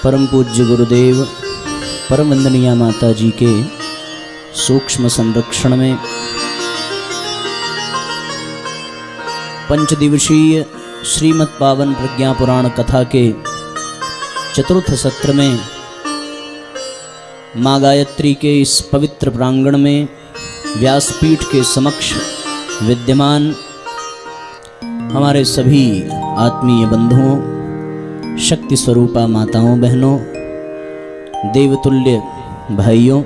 परम पूज्य गुरुदेव परम वंदनीय माता जी के सूक्ष्म संरक्षण में पंचदिवसीय श्रीमद् पावन प्रज्ञा पुराण कथा के चतुर्थ सत्र में माँ गायत्री के इस पवित्र प्रांगण में व्यासपीठ के समक्ष विद्यमान हमारे सभी आत्मीय बंधुओं, शक्ति स्वरूपा माताओं बहनों, देवतुल्य भाइयों,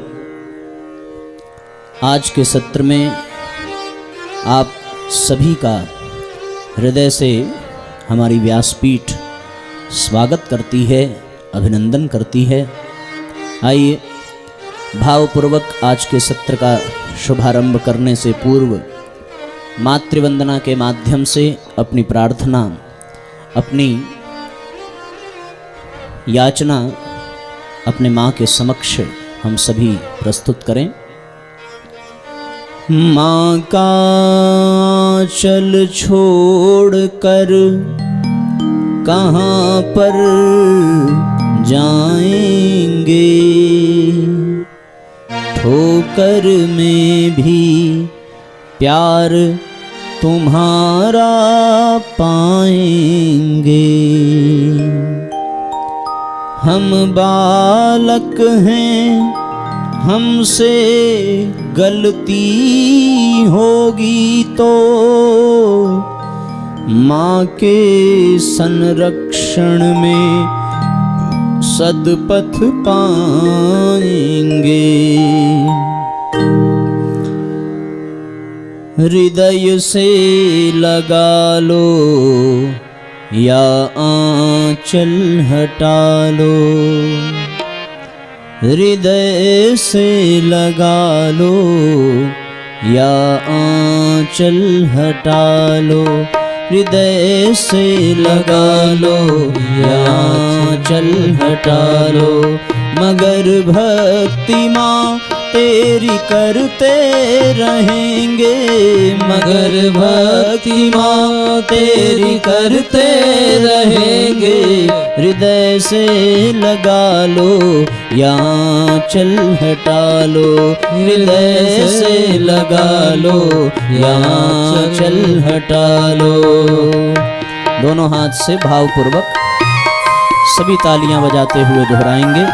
आज के सत्र में आप सभी का हृदय से हमारी व्यासपीठ स्वागत करती है, अभिनंदन करती है। आइए भावपूर्वक आज के सत्र का शुभारंभ करने से पूर्व मातृवंदना के माध्यम से अपनी प्रार्थना, अपनी याचना अपने माँ के समक्ष हम सभी प्रस्तुत करें। माँ का चल छोड़ कर कहाँ पर जाएंगे, ठोकर में भी प्यार तुम्हारा पाएंगे। हम बालक हैं, हमसे गलती होगी तो माँ के संरक्षण में सदपथ पाएंगे। हृदय से लगा लो या आंचल हटा लो, हृदय से लगा लो या आंचल हटा लो, हृदय से लगा लो या आंचल हटा लो। मगर भक्ति माँ तेरी करते रहेंगे, मगर भक्ति माँ तेरी करते रहेंगे। हृदय से लगा लो या आंचल हटा लो, हृदय से लगा लो या आंचल हटा लो। दोनों हाथ से भावपूर्वक सभी तालियां बजाते हुए दोहराएंगे।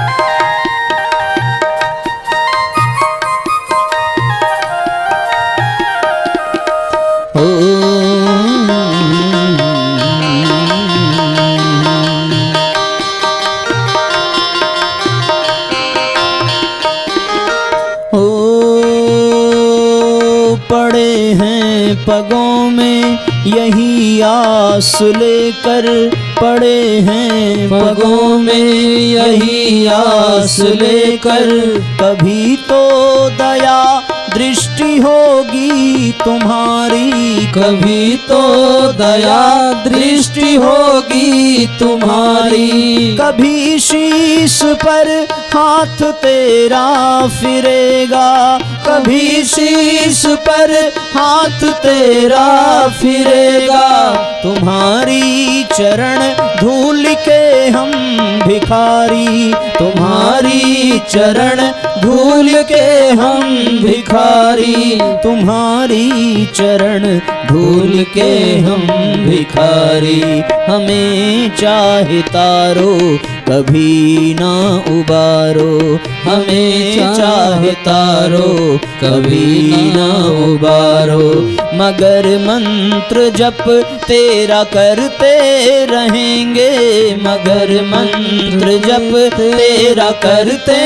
पड़े हैं पगों में यही आस लेकर, पड़े हैं पगों में यही आस लेकर। कभी तो दया दृष्टि होगी तुम्हारी, कभी तो दया दृष्टि होगी तुम्हारी। कभी शीश पर हाथ तेरा फिरेगा, कभी शीश पर हाथ तेरा फिरेगा। तुम्हारी चरण धूल के हम भिखारी, तुम्हारी चरण धूल के हम भिखारी, तुम्हारी चरण धूल के हम भिखारी। हमें चाहे तारो कभी ना उबारो, हमें चाहे तारो कभी ना उबारो। मगर मंत्र जप तेरा करते रहेंगे, मगर मंत्र जप तेरा करते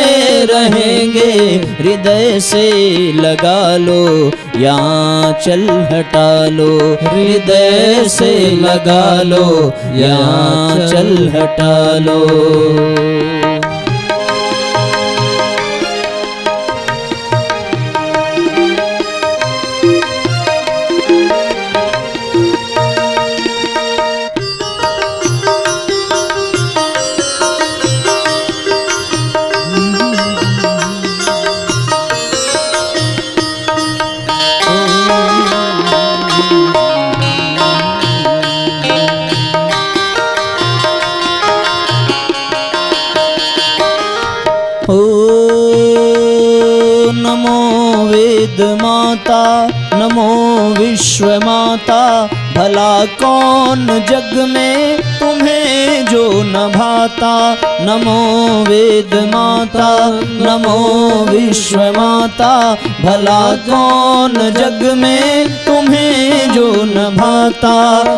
रहेंगे। हृदय से लगा लो या आंचल हटा लो, हृदय से लगा लो या आंचल हटा लो। वेद माता, नमो विश्व माता, भला कौन जग में तुम्हें जो न भाता। नमो वेद माता, नमो विश्व माता, भला कौन जग में तुम्हें जो न भाता।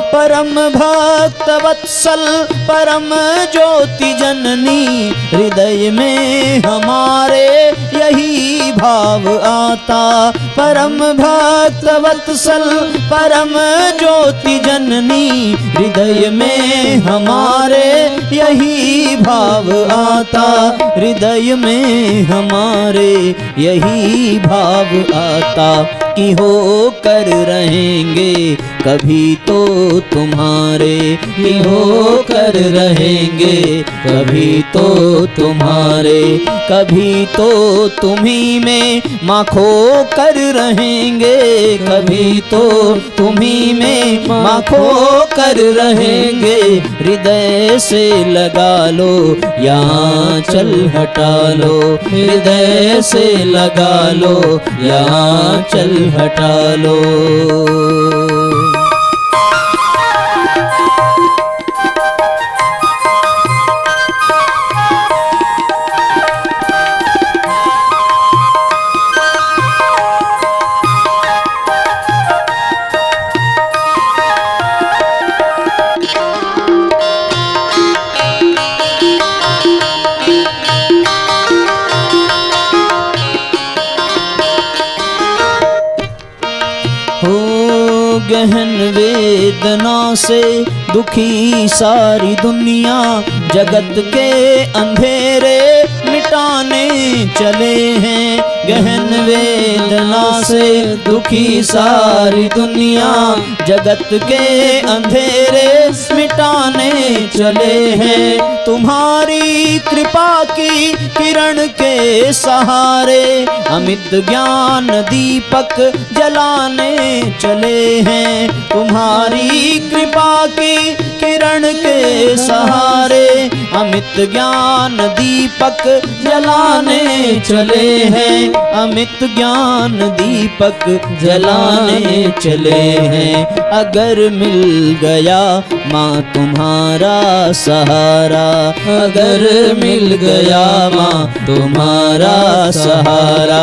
परम भक्त वत्सल परम ज्योति जननी, हृदय में हमारे यही भाव आता। परम भक्त वत्सल परम ज्योति जननी, हृदय में हमारे यही भाव आता। हृदय में हमारे यही भाव आता कि हो कर रहेंगे कभी तो तुम्हारे, कि हो कर रहेंगे कभी तो तुम्हारे। कभी तो तुम्ही में माँ खो कर रहेंगे, कभी तो तुम्ही में माँ खो कर रहेंगे। हृदय से लगा लो या चल हटा लो, हृदय से लगा लो या चल हटा लो। गहन वेदना से दुखी सारी दुनिया, जगत के अंधेरे मिटाने चले हैं। गहन वेदना से दुखी सारी दुनिया, जगत के अंधेरे मिटाने चले हैं। तुम्हारी कृपा की किरण के सहारे, अमित ज्ञान दीपक जलाने चले हैं। तुम्हारी कृपा की किरण के सहारे, अमित ज्ञान दीपक जलाने चले हैं। अमित ज्ञान दीपक जलाने चले हैं। अगर मिल गया माँ तुम्हारा सहारा, अगर मिल गया माँ तुम्हारा सहारा,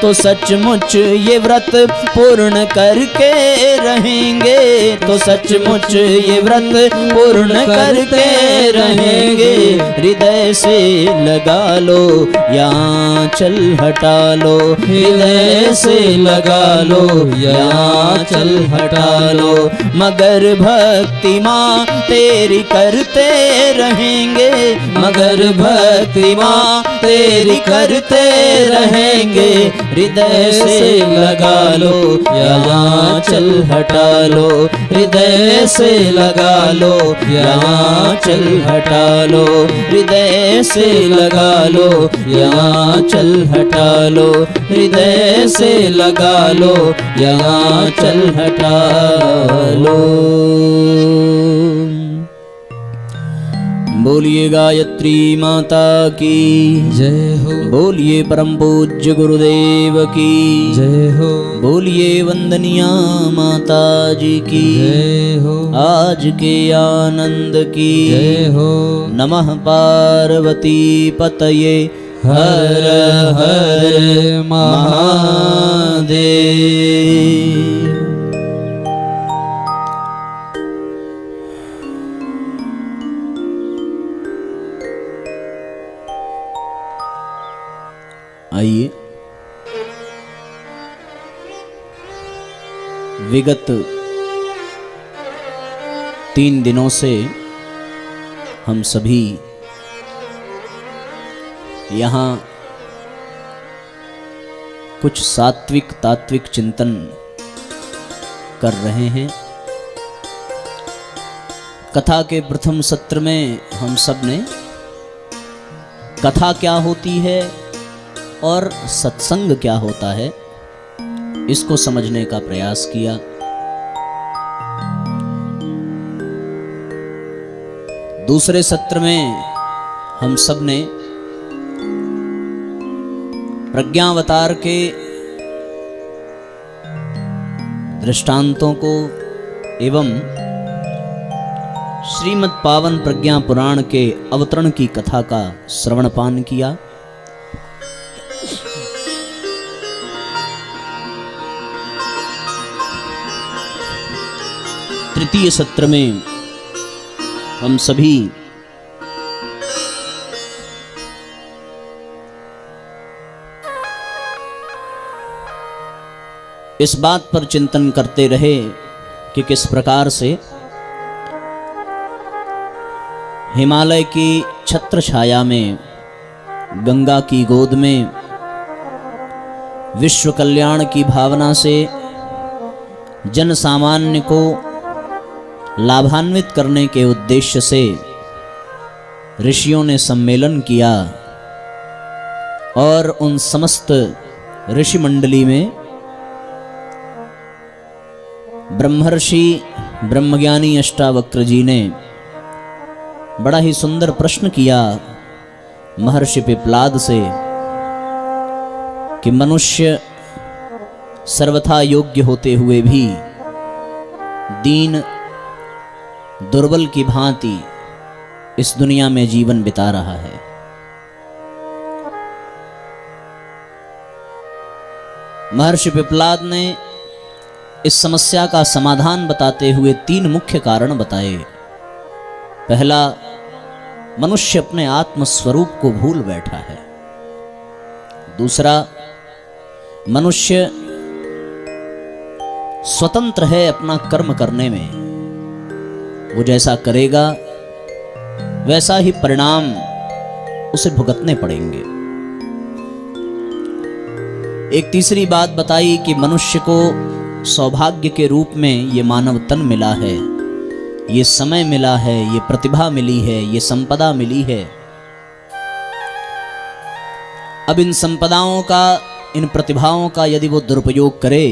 तो सचमुच ये व्रत पूर्ण करके रहेंगे। तो सचमुच ये व्रत पूर्ण करके रहेंगे। हृदय से लगा लो या चल हटा लो, हृदय से लगा लो या चल हटा लो। मगर भक्ति माँ तेरी करते रहेंगे, मगर भक्ति माँ तेरी करते रहेंगे। हृदय से लगा लो या चल हटा लो, हृदय से लगा लो या चल हटा लो। हृदय से लगा लो या चल हटा लो, हृदय से लगा लो या चल हटा लो। बोलिए गायत्री माता की जय हो, बोलिए परम पूज्य गुरुदेव की जय हो, बोलिए वंदनिया माता जी की जय हो, आज के आनंद की जय हो। नमः पार्वती पतये हर हर महादेव। आइए विगत 3 दिनों से हम सभी यहाँ कुछ सात्विक तात्विक चिंतन कर रहे हैं। कथा के प्रथम सत्र में हम सब ने कथा क्या होती है और सत्संग क्या होता है इसको समझने का प्रयास किया। दूसरे सत्र में हम सब ने प्रज्ञावतार के दृष्टांतों को एवं श्रीमद् पावन प्रज्ञा पुराण के अवतरण की कथा का श्रवणपान किया। तृतीय सत्र में हम सभी इस बात पर चिंतन करते रहे कि किस प्रकार से हिमालय की छत्र छाया में गंगा की गोद में विश्व कल्याण की भावना से जन सामान्य को लाभान्वित करने के उद्देश्य से ऋषियों ने सम्मेलन किया और उन समस्त ऋषि मंडली में ब्रह्मर्षि ब्रह्मज्ञानी अष्टावक्र जी ने बड़ा ही सुंदर प्रश्न किया महर्षि पिप्लाद से कि मनुष्य सर्वथा योग्य होते हुए भी दीन दुर्बल की भांति इस दुनिया में जीवन बिता रहा है। महर्षि पिप्लाद ने इस समस्या का समाधान बताते हुए 3 मुख्य कारण बताए। पहला, मनुष्य अपने आत्म स्वरूप को भूल बैठा है। दूसरा, मनुष्य स्वतंत्र है अपना कर्म करने में, वो जैसा करेगा वैसा ही परिणाम उसे भुगतने पड़ेंगे। एक तीसरी बात बताई कि मनुष्य को सौभाग्य के रूप में ये मानव तन मिला है, ये समय मिला है, ये प्रतिभा मिली है, ये संपदा मिली है। अब इन संपदाओं का, इन प्रतिभाओं का यदि वो दुरुपयोग करे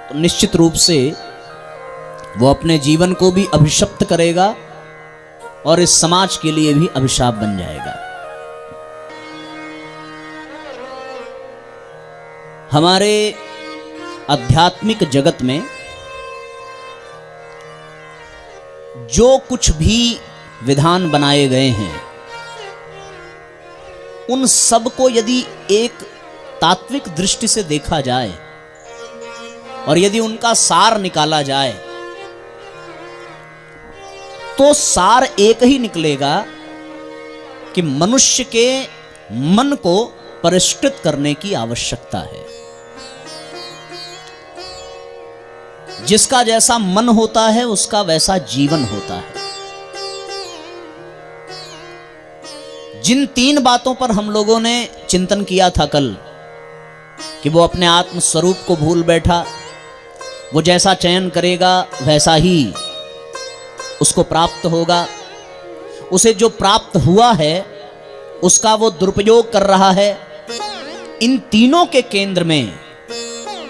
तो निश्चित रूप से वो अपने जीवन को भी अभिशप्त करेगा और इस समाज के लिए भी अभिशाप बन जाएगा। हमारे आध्यात्मिक जगत में जो कुछ भी विधान बनाए गए हैं उन सब को यदि एक तात्विक दृष्टि से देखा जाए और यदि उनका सार निकाला जाए तो सार एक ही निकलेगा कि मनुष्य के मन को परिष्कृत करने की आवश्यकता है। जिसका जैसा मन होता है उसका वैसा जीवन होता है। जिन 3 बातों पर हम लोगों ने चिंतन किया था कल कि वो अपने आत्म स्वरूप को भूल बैठा, वो जैसा चयन करेगा वैसा ही उसको प्राप्त होगा, उसे जो प्राप्त हुआ है उसका वो दुरुपयोग कर रहा है। इन तीनों के केंद्र में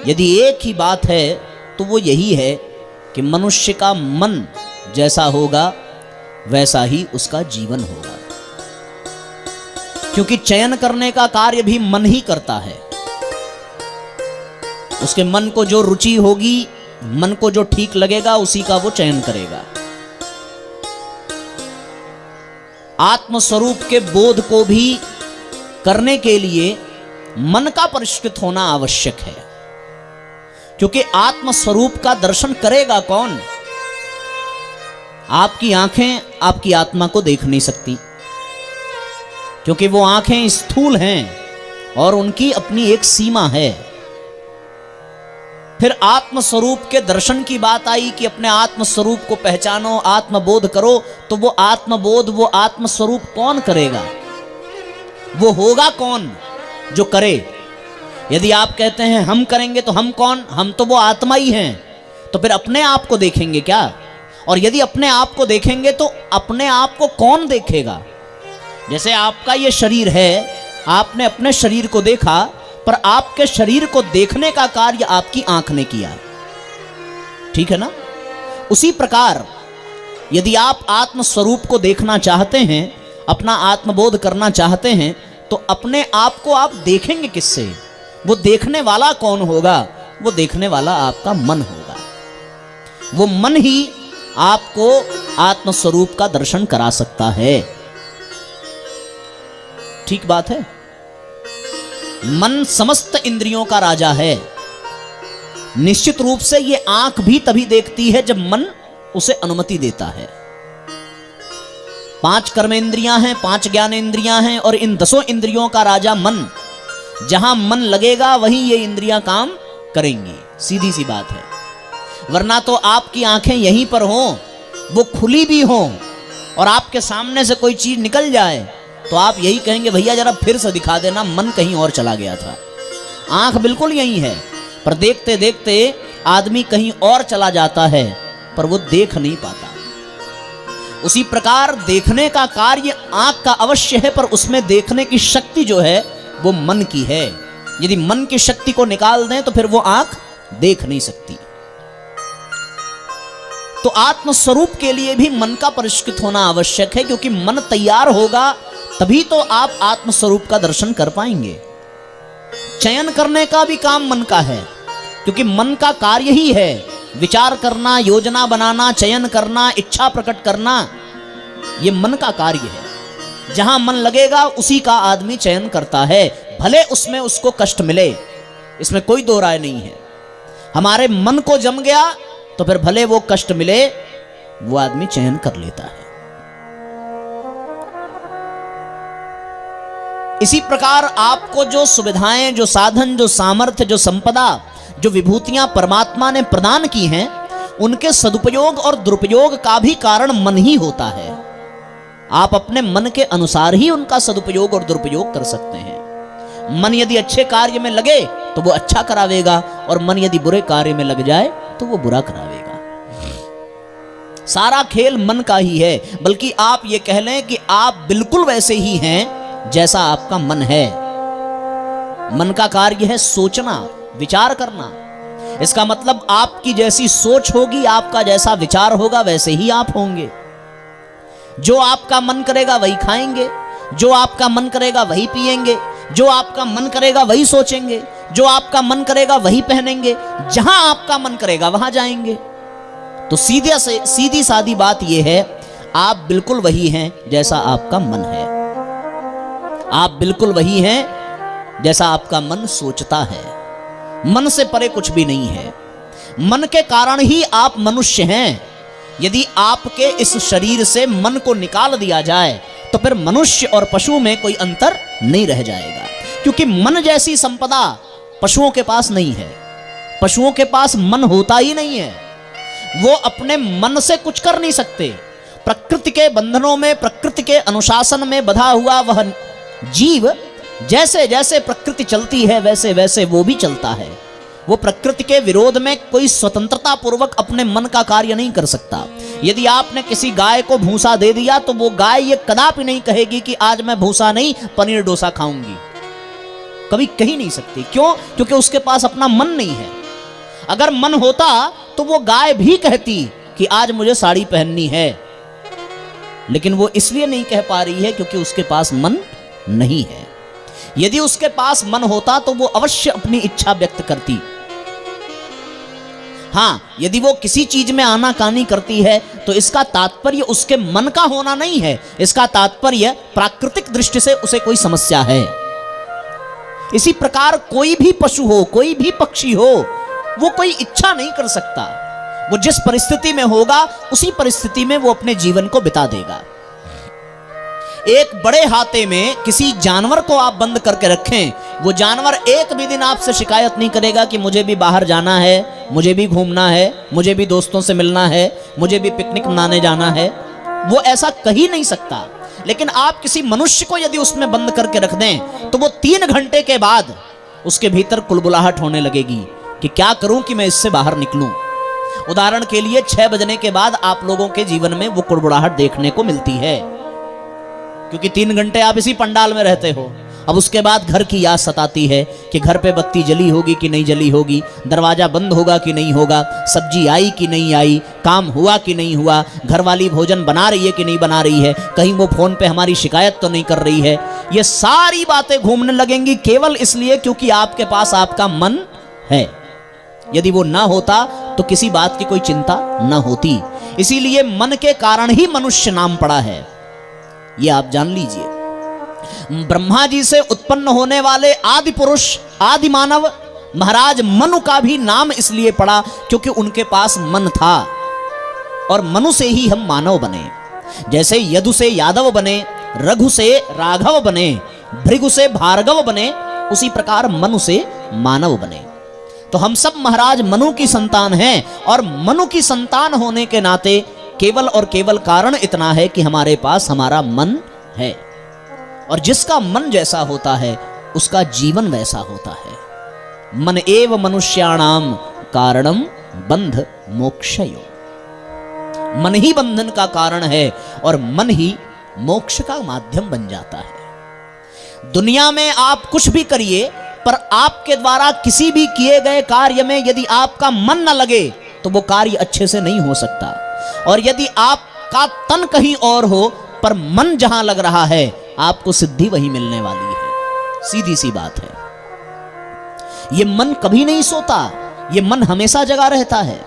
यदि एक ही बात है तो वो यही है कि मनुष्य का मन जैसा होगा वैसा ही उसका जीवन होगा, क्योंकि चयन करने का कार्य भी मन ही करता है। उसके मन को जो रुचि होगी, मन को जो ठीक लगेगा उसी का वो चयन करेगा। आत्म स्वरूप के बोध को भी करने के लिए मन का परिष्कृत होना आवश्यक है, क्योंकि आत्म स्वरूप का दर्शन करेगा कौन? आपकी आंखें आपकी आत्मा को देख नहीं सकती, क्योंकि वो आंखें स्थूल हैं और उनकी अपनी एक सीमा है। फिर आत्म स्वरूप के दर्शन की बात आई कि अपने आत्म स्वरूप को पहचानो, आत्मबोध करो, तो वो आत्मबोध, वो आत्म स्वरूप कौन करेगा? वो होगा कौन जो करे? यदि आप कहते हैं हम करेंगे तो हम कौन? हम तो वो आत्मा ही हैं। तो फिर अपने आप को देखेंगे क्या? और यदि अपने आप को देखेंगे तो अपने आप को कौन देखेगा? जैसे आपका ये शरीर है, आपने अपने शरीर को देखा, पर आपके शरीर को देखने का कार्य आपकी आंख ने किया, ठीक है ना? उसी प्रकार यदि आप आत्म स्वरूप को देखना चाहते हैं, अपना आत्मबोध करना चाहते हैं, तो अपने आप को आप देखेंगे किससे? वो देखने वाला कौन होगा? वो देखने वाला आपका मन होगा। वो मन ही आपको आत्मस्वरूप का दर्शन करा सकता है। ठीक बात है। मन समस्त इंद्रियों का राजा है। निश्चित रूप से ये आंख भी तभी देखती है जब मन उसे अनुमति देता है। 5 कर्मेंद्रियां हैं, 5 ज्ञानेंद्रियां हैं और इन 10 इंद्रियों का राजा मन। जहां मन लगेगा वहीं ये इंद्रियां काम करेंगी। सीधी सी बात है। वरना तो आपकी आंखें यहीं पर हों, वो खुली भी हों और आपके सामने से कोई चीज निकल जाए तो आप यही कहेंगे भैया जरा फिर से दिखा देना, मन कहीं और चला गया था। आंख बिल्कुल यही है, पर देखते देखते आदमी कहीं और चला जाता है, पर वो देख नहीं पाता। उसी प्रकार देखने का कार्य आंख का अवश्य है, पर उसमें देखने की शक्ति जो है वो मन की है। यदि मन की शक्ति को निकाल दें तो फिर वो आंख देख नहीं सकती। तो आत्मस्वरूप के लिए भी मन का परिष्कृत होना आवश्यक है, क्योंकि मन तैयार होगा तभी तो आप आत्मस्वरूप का दर्शन कर पाएंगे। चयन करने का भी काम मन का है, क्योंकि मन का कार्य ही है विचार करना, योजना बनाना, चयन करना, इच्छा प्रकट करना। ये मन का कार्य है। जहां मन लगेगा उसी का आदमी चयन करता है, भले उसमें उसको कष्ट मिले, इसमें कोई दो राय नहीं है। हमारे मन को जम गया तो फिर भले वो कष्ट मिले, वो आदमी चयन कर लेता है। इसी प्रकार आपको जो सुविधाएं, जो साधन, जो सामर्थ्य, जो संपदा, जो विभूतियां परमात्मा ने प्रदान की हैं, उनके सदुपयोग और दुरुपयोग का भी कारण मन ही होता है। आप अपने मन के अनुसार ही उनका सदुपयोग और दुरुपयोग कर सकते हैं। मन यदि अच्छे कार्य में लगे तो वो अच्छा करावेगा, और मन यदि बुरे कार्य में लग जाए तो वो बुरा करावेगा। सारा खेल मन का ही है। बल्कि आप ये कह लें कि आप बिल्कुल वैसे ही हैं जैसा आपका मन है। मन का कार्य है सोचना, विचार करना। इसका मतलब आपकी जैसी सोच होगी, आपका जैसा विचार होगा, वैसे ही आप होंगे। जो आपका मन करेगा वही खाएंगे, जो आपका मन करेगा वही पिएंगे, जो आपका मन करेगा वही सोचेंगे, जो आपका मन करेगा वही पहनेंगे, जहां आपका मन करेगा वहां जाएंगे। तो सीधी सादी बात यह है, आप बिल्कुल वही हैं जैसा आपका मन है। आप बिल्कुल वही हैं जैसा आपका मन सोचता है। मन से परे कुछ भी नहीं है। मन के कारण ही आप मनुष्य हैं। यदि आपके इस शरीर से मन को निकाल दिया जाए तो फिर मनुष्य और पशु में कोई अंतर नहीं रह जाएगा, क्योंकि मन जैसी संपदा पशुओं के पास नहीं है। पशुओं के पास मन होता ही नहीं है। वो अपने मन से कुछ कर नहीं सकते। प्रकृति के बंधनों में, प्रकृति के अनुशासन में बधा हुआ वह जीव जैसे जैसे प्रकृति चलती है वैसे वैसे वो भी चलता है। वो प्रकृति के विरोध में कोई स्वतंत्रता पूर्वक अपने मन का कार्य नहीं कर सकता। यदि आपने किसी गाय को भूसा दे दिया तो वो गाय ये कदापि नहीं कहेगी कि आज मैं भूसा नहीं पनीर डोसा खाऊंगी। कभी कह ही नहीं सकती। क्यों? क्योंकि उसके पास अपना मन नहीं है। अगर मन होता तो वो गाय भी कहती कि आज मुझे साड़ी पहननी है, लेकिन वो इसलिए नहीं कह पा रही है क्योंकि उसके पास मन नहीं है। यदि उसके पास मन होता तो वो अवश्य अपनी इच्छा व्यक्त करती। हां, यदि वो किसी चीज में आनाकानी करती है तो इसका तात्पर्य उसके मन का होना नहीं है। इसका तात्पर्य प्राकृतिक दृष्टि से उसे कोई समस्या है। इसी प्रकार कोई भी पशु हो, कोई भी पक्षी हो, वो कोई इच्छा नहीं कर सकता। वो जिस परिस्थिति में होगा उसी परिस्थिति में वो अपने जीवन को बिता देगा। एक बड़े हाथे में किसी जानवर को आप बंद करके रखें, वो जानवर एक भी दिन आपसे शिकायत नहीं करेगा कि मुझे भी बाहर जाना है, मुझे भी घूमना है, मुझे भी दोस्तों से मिलना है, मुझे भी पिकनिक मनाने जाना है। वो ऐसा कह ही नहीं सकता। लेकिन आप किसी मनुष्य को यदि उसमें बंद करके रख दें तो वो 3 घंटे के बाद उसके भीतर कुलबुलाहट होने लगेगी कि क्या करूं कि मैं इससे बाहर निकलूं। उदाहरण के लिए 6 बजने के बाद आप लोगों के जीवन में वो कुलबुलाहट देखने को मिलती है, क्योंकि 3 घंटे आप इसी पंडाल में रहते हो। अब उसके बाद घर की याद सताती है कि घर पे बत्ती जली होगी कि नहीं जली होगी, दरवाजा बंद होगा कि नहीं होगा, सब्जी आई कि नहीं आई, काम हुआ कि नहीं हुआ, घरवाली भोजन बना रही है कि नहीं बना रही है, कहीं वो फोन पे हमारी शिकायत तो नहीं कर रही है। ये सारी बातें घूमने लगेंगी केवल इसलिए क्योंकि आपके पास आपका मन है। यदि वो ना होता तो किसी बात की कोई चिंता ना होती। इसीलिए मन के कारण ही मनुष्य नाम पड़ा है, ये आप जान लीजिए। ब्रह्मा जी से उत्पन्न होने वाले आदि पुरुष, आदि मानव महाराज मनु का भी नाम इसलिए पड़ा क्योंकि उनके पास मन था, और मनु से ही हम मानव बने। जैसे यदु से यादव बने, रघु से राघव बने, भृगु से भार्गव बने, उसी प्रकार मनु से मानव बने। तो हम सब महाराज मनु की संतान हैं, और मनु की संतान होने के नाते केवल और केवल कारण इतना है कि हमारे पास हमारा मन है, और जिसका मन जैसा होता है उसका जीवन वैसा होता है। मन एव मनुष्याणाम कारणम बंध मोक्षयो। मन ही बंधन का कारण है और मन ही मोक्ष का माध्यम बन जाता है। दुनिया में आप कुछ भी करिए, पर आपके द्वारा किसी भी किए गए कार्य में यदि आपका मन न लगे तो वो कार्य अच्छे से नहीं हो सकता। और यदि आपका तन कहीं और हो पर मन जहां लग रहा है, आपको सिद्धि वही मिलने वाली है। सीधी सी बात है। ये मन कभी नहीं सोता, ये मन हमेशा जगा रहता है।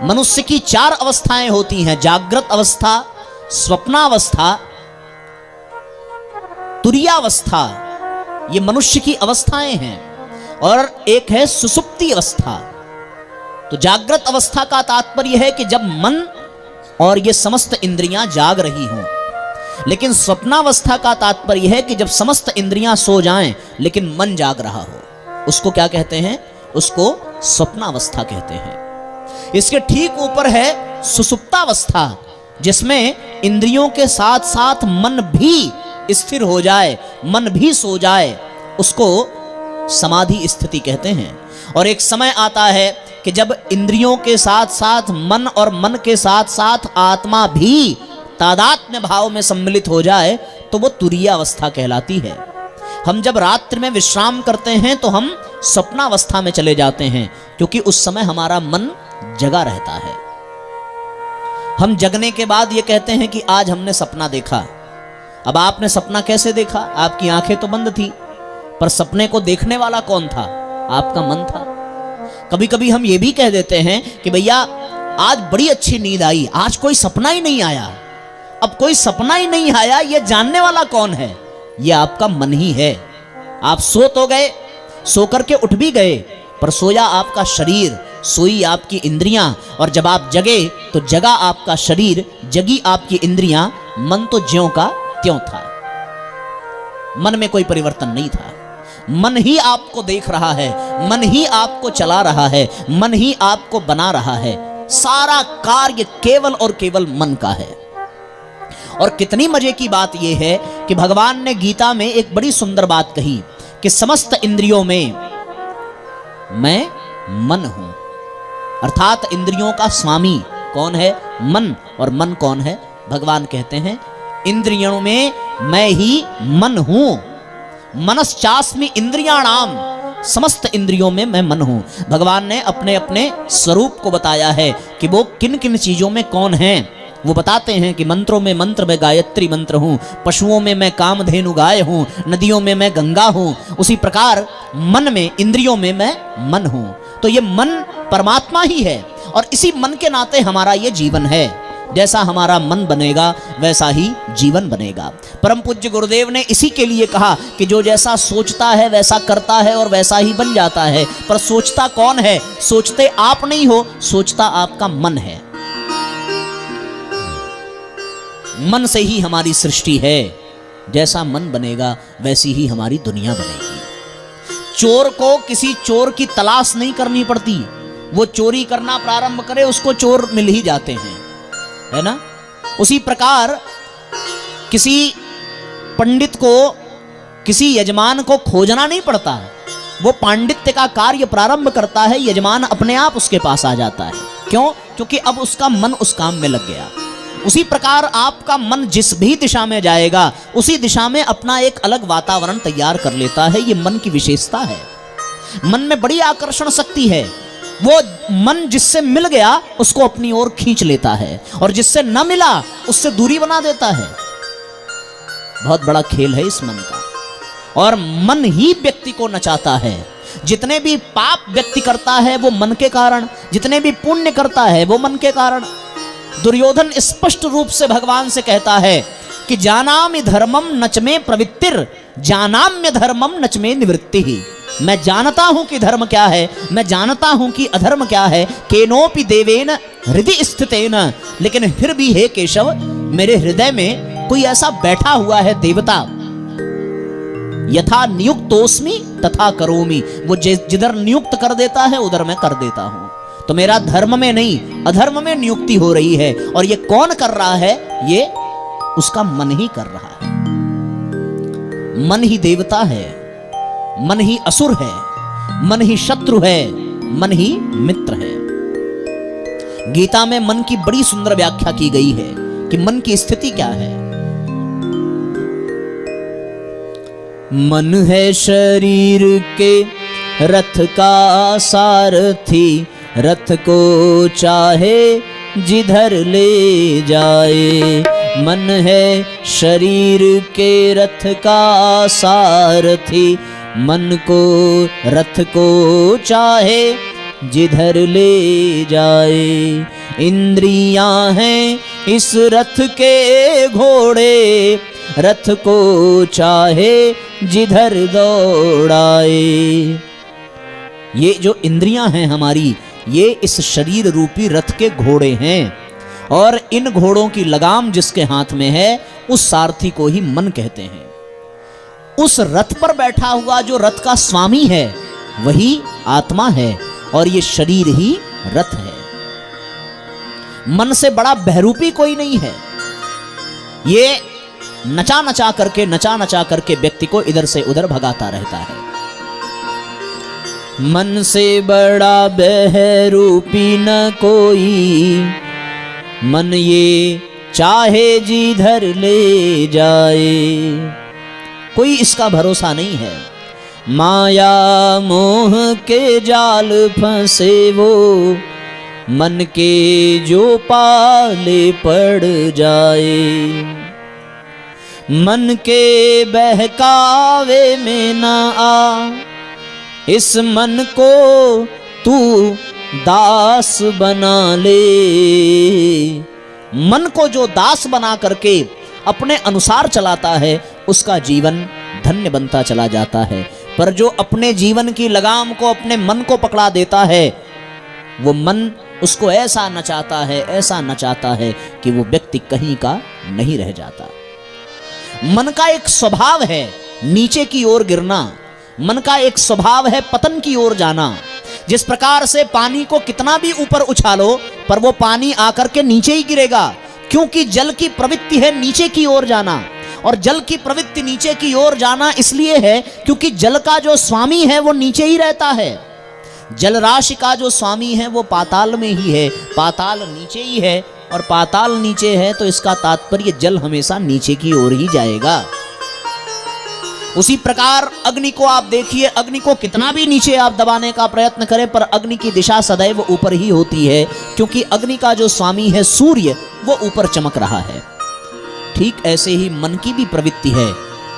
मनुष्य की 4 अवस्थाएं होती हैं, जागृत अवस्था, स्वप्नावस्था, तुरीयावस्था, ये मनुष्य की अवस्थाएं हैं, और एक है सुसुप्ति अवस्था। तो जागृत अवस्था का तात्पर्य है कि जब मन और ये समस्त इंद्रियां जाग रही हों, लेकिन स्वप्नावस्था का तात्पर्य है कि जब समस्त इंद्रियां सो जाएं लेकिन मन जाग रहा हो, उसको क्या कहते हैं? उसको स्वप्नावस्था कहते हैं। इसके ठीक ऊपर है सुसुप्तावस्था, जिसमें इंद्रियों के साथ साथ मन भी स्थिर हो जाए, मन भी सो जाए, उसको समाधि स्थिति कहते हैं। और एक समय आता है कि जब इंद्रियों के साथ साथ मन और मन के साथ साथ आत्मा भी तादात्म्य भाव में सम्मिलित हो जाए तो वो तुरीयावस्था कहलाती है। हम जब रात्रि में विश्राम करते हैं तो हम स्वप्नावस्था में चले जाते हैं, क्योंकि उस समय हमारा मन जगा रहता है। हम जगने के बाद ये कहते हैं कि आज हमने सपना देखा। अब आपने सपना कैसे देखा? आपकी आंखें तो बंद थी, पर सपने को देखने वाला कौन था? आपका मन था। कभी कभी हम ये भी कह देते हैं कि भैया आज बड़ी अच्छी नींद आई, आज कोई सपना ही नहीं आया। अब कोई सपना ही नहीं आया, ये जानने वाला कौन है? ये आपका मन ही है। आप सो तो गए, सो करके उठ भी गए, पर सोया आपका शरीर, सोई आपकी इंद्रियां, और जब आप जगे तो जगा आपका शरीर, जगी आपकी इंद्रियां, मन तो ज्यों का त्यों था। मन में कोई परिवर्तन नहीं था। मन ही आपको देख रहा है, मन ही आपको चला रहा है, मन ही आपको बना रहा है। सारा कार्य केवल और केवल मन का है। और कितनी मजे की बात यह है कि भगवान ने गीता में एक बड़ी सुंदर बात कही कि समस्त इंद्रियों में मैं मन हूं। अर्थात इंद्रियों का स्वामी कौन है? मन। और मन कौन है? भगवान कहते हैं इंद्रियों में मैं ही मन हूं। मनश्चास्मि इंद्रियाणाम, समस्त इंद्रियों में मैं मन हूं। भगवान ने अपने अपने स्वरूप को बताया है कि वो किन किन चीजों में कौन है। वो बताते हैं कि मंत्रों में मंत्र में गायत्री मंत्र हूँ, पशुओं में मैं कामधेनु गाय हूँ, नदियों में मैं गंगा हूँ। उसी प्रकार मन में, इंद्रियों में मैं मन हूँ। तो ये मन परमात्मा ही है, और इसी मन के नाते हमारा ये जीवन है। जैसा हमारा मन बनेगा वैसा ही जीवन बनेगा। परम पूज्य गुरुदेव ने इसी के लिए कहा कि जो जैसा सोचता है वैसा करता है और वैसा ही बन जाता है। पर सोचता कौन है? सोचते आप नहीं हो, सोचता आपका मन है। मन से ही हमारी सृष्टि है। जैसा मन बनेगा वैसी ही हमारी दुनिया बनेगी। चोर को किसी चोर की तलाश नहीं करनी पड़ती। वो चोरी करना प्रारंभ करे, उसको चोर मिल ही जाते हैं, है ना? उसी प्रकार किसी पंडित को, किसी यजमान को खोजना नहीं पड़ता। वो पांडित्य का कार्य प्रारंभ करता है, यजमान अपने आप उसके पास आ जाता है। क्यों? क्योंकि अब उसका मन उस काम में लग गया। उसी प्रकार आपका मन जिस भी दिशा में जाएगा उसी दिशा में अपना एक अलग वातावरण तैयार कर लेता है। ये मन की विशेषता है। मन में बड़ी आकर्षण शक्ति है। वो मन जिससे मिल गया उसको अपनी ओर खींच लेता है, और जिससे न मिला उससे दूरी बना देता है। बहुत बड़ा खेल है इस मन का। और मन ही व्यक्ति को नचाता है। जितने भी पाप व्यक्ति करता है वो मन के कारण, जितने भी पुण्य करता है वो मन के कारण। दुर्योधन स्पष्ट रूप से भगवान से कहता है कि जानामि धर्मम नच में प्रवृत्तिर जानाम्य धर्मम नच में निवृत्ति ही। मैं जानता हूं कि धर्म क्या है, मैं जानता हूं कि अधर्म क्या है। केनोपि देवेन हृदय स्थितेन, लेकिन फिर भी हे केशव मेरे हृदय में कोई ऐसा बैठा हुआ है देवता। यथा नियुक्तोस्मि तथा करोमि, वो जिधर नियुक्त कर देता है उधर मैं कर देता हूं। तो मेरा धर्म में नहीं अधर्म में नियुक्ति हो रही है। और ये कौन कर रहा है? ये उसका मन ही कर रहा है। मन ही देवता है, मन ही असुर है, मन ही शत्रु है, मन ही मित्र है। गीता में मन की बड़ी सुंदर व्याख्या की गई है कि मन की स्थिति क्या है। मन है शरीर के रथ का सारथी, रथ को चाहे जिधर ले जाए। मन है शरीर के रथ का सारथी, मन को रथ को चाहे जिधर ले जाए। इंद्रियां हैं इस रथ के घोड़े, रथ को चाहे जिधर दौड़ाए। ये जो इंद्रियां हैं हमारी, ये इस शरीर रूपी रथ के घोड़े हैं। और इन घोड़ों की लगाम जिसके हाथ में है उस सारथी को ही मन कहते हैं। उस रथ पर बैठा हुआ जो रथ का स्वामी है वही आत्मा है और ये शरीर ही रथ है। मन से बड़ा बहरूपी कोई नहीं है। ये नचा नचा करके व्यक्ति को इधर से उधर भगाता रहता है। मन से बड़ा बहरूपी न कोई, मन ये चाहे जिधर ले जाए। कोई इसका भरोसा नहीं है। माया मोह के जाल फंसे वो, मन के जो पाले पड़ जाए। मन के बहकावे में न आ, इस मन को तू दास बना ले। मन को जो दास बना करके अपने अनुसार चलाता है उसका जीवन धन्य बनता चला जाता है। पर जो अपने जीवन की लगाम को अपने मन को पकड़ा देता है, वो मन उसको ऐसा नचाता है कि वो व्यक्ति कहीं का नहीं रह जाता। मन का एक स्वभाव है नीचे की ओर गिरना, मन का एक स्वभाव है पतन की ओर जाना। जिस प्रकार से पानी को कितना भी ऊपर उछालो पर वो पानी आकर के नीचे ही गिरेगा, क्योंकि जल की प्रवृत्ति है नीचे की ओर जाना। और जल की प्रवृत्ति नीचे की ओर जाना इसलिए है क्योंकि जल का जो स्वामी है वो नीचे ही रहता है। जल राशि का जो स्वामी है वो पाताल में ही है, पाताल नीचे ही है। और पाताल नीचे है तो इसका तात्पर्य जल हमेशा नीचे की ओर ही जाएगा। उसी प्रकार अग्नि को आप देखिए, अग्नि को कितना भी नीचे आप दबाने का प्रयत्न करें पर अग्नि की दिशा सदैव ऊपर ही होती है, क्योंकि अग्नि का जो स्वामी है सूर्य वो ऊपर चमक रहा है। ठीक ऐसे ही मन की भी प्रवृत्ति है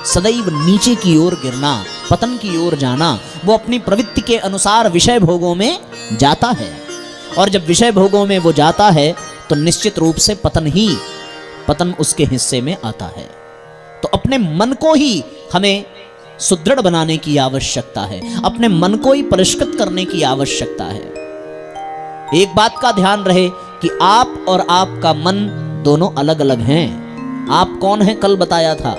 सदैव नीचे की ओर गिरना, पतन की ओर जाना। वो अपनी प्रवृत्ति के अनुसार विषय भोगों में जाता है और जब विषय भोगों में वो जाता है तो निश्चित रूप से पतन उसके हिस्से में आता है। तो अपने मन को ही हमें सुदृढ़ बनाने की आवश्यकता है, अपने मन को ही परिष्कृत करने की आवश्यकता है। एक बात का ध्यान रहे कि आप और आपका मन दोनों अलग अलग हैं। आप कौन है कल बताया था,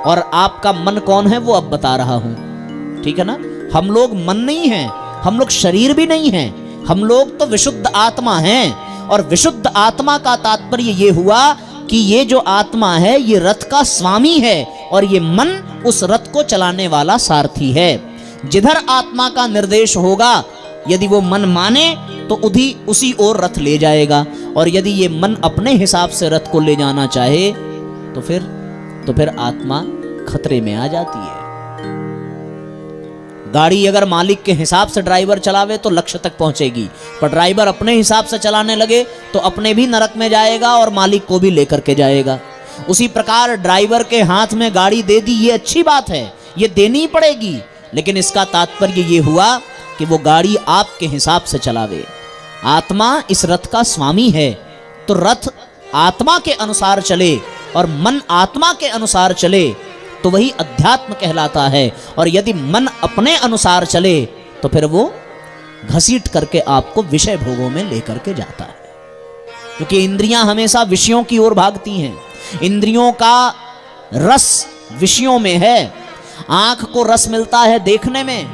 और आपका मन कौन है वो अब बता रहा हूं। ठीक है ना? हम लोग मन नहीं हैं, हम लोग शरीर भी नहीं हैं, हम लोग तो विशुद्ध आत्मा हैं। और विशुद्ध आत्मा का तात्पर्य ये हुआ कि ये जो आत्मा है ये रथ का स्वामी है और ये मन उस रथ को चलाने वाला सारथी है। जिधर आत्मा का निर्देश होगा यदि वो मन माने तो उसी ओर रथ ले जाएगा, और यदि ये मन अपने हिसाब से रथ को ले जाना चाहे तो फिर आत्मा खतरे में आ जाती है। गाड़ी अगर मालिक के हिसाब से ड्राइवर चलावे तो लक्ष्य तक पहुंचेगी, पर ड्राइवर अपने हिसाब से चलाने लगे तो अपने भी नरक में जाएगा और मालिक को भी लेकर के जाएगा। उसी प्रकार ड्राइवर के हाथ में गाड़ी दे दी, ये अच्छी बात है, ये देनी ही पड़ेगी। लेकिन इसका तात्पर्य ये हुआ कि वो गाड़ी आपके हिसाब से चलावे। आत्मा इस रथ का स्वामी है, तो रथ आत्मा के अनुसार चले और मन आत्मा के अनुसार चले तो वही अध्यात्म कहलाता है। और यदि मन अपने अनुसार चले तो फिर वो घसीट करके आपको विषय भोगों में लेकर के जाता है, क्योंकि इंद्रियां हमेशा विषयों की ओर भागती हैं। इंद्रियों का रस विषयों में है। आंख को रस मिलता है देखने में,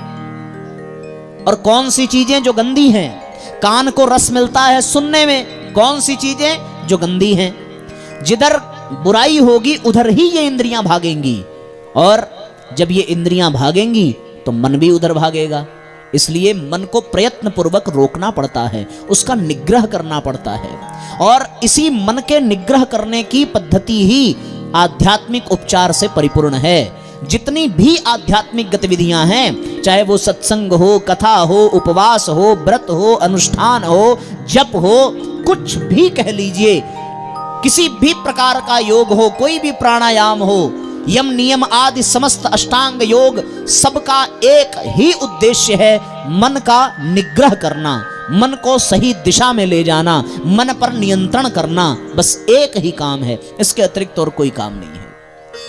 और कौन सी चीजें जो गंदी हैं। कान को रस मिलता है सुनने में, कौन सी चीजें जो गंदी हैं। जिधर बुराई होगी उधर ही ये इंद्रियां भागेंगी, और जब ये इंद्रियां भागेंगी तो मन भी उधर भागेगा। इसलिए मन को प्रयत्न पूर्वक रोकना पड़ता है, उसका निग्रह करना पड़ता है। और इसी मन के निग्रह करने की पद्धति ही आध्यात्मिक उपचार से परिपूर्ण है। जितनी भी आध्यात्मिक गतिविधियां हैं, चाहे वो सत्संग हो, कथा हो, उपवास हो, व्रत हो, अनुष्ठान हो, जप हो, कुछ भी कह लीजिए, किसी भी प्रकार का योग हो, कोई भी प्राणायाम हो, यम नियम आदि समस्त अष्टांग योग, सबका एक ही उद्देश्य है, मन का निग्रह करना, मन को सही दिशा में ले जाना, मन पर नियंत्रण करना। बस एक ही काम है, इसके अतिरिक्त और कोई काम नहीं है।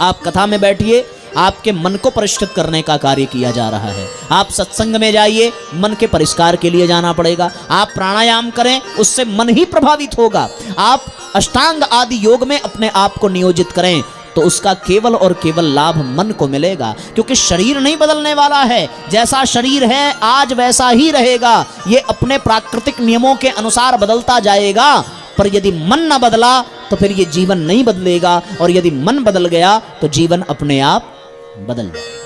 आप कथा में बैठिए, आपके मन को परिष्कृत करने का कार्य किया जा रहा है। आप सत्संग में जाइए, मन के परिष्कार के लिए जाना पड़ेगा। आप प्राणायाम करें, उससे मन ही प्रभावित होगा। आप अष्टांग आदि योग में अपने आप को नियोजित करें तो उसका केवल और केवल लाभ मन को मिलेगा, क्योंकि शरीर नहीं बदलने वाला है। जैसा शरीर है आज वैसा ही रहेगा, ये अपने प्राकृतिक नियमों के अनुसार बदलता जाएगा। पर यदि मन न बदला तो फिर ये जीवन नहीं बदलेगा, और यदि मन बदल गया तो जीवन अपने आप बदल जाएगा।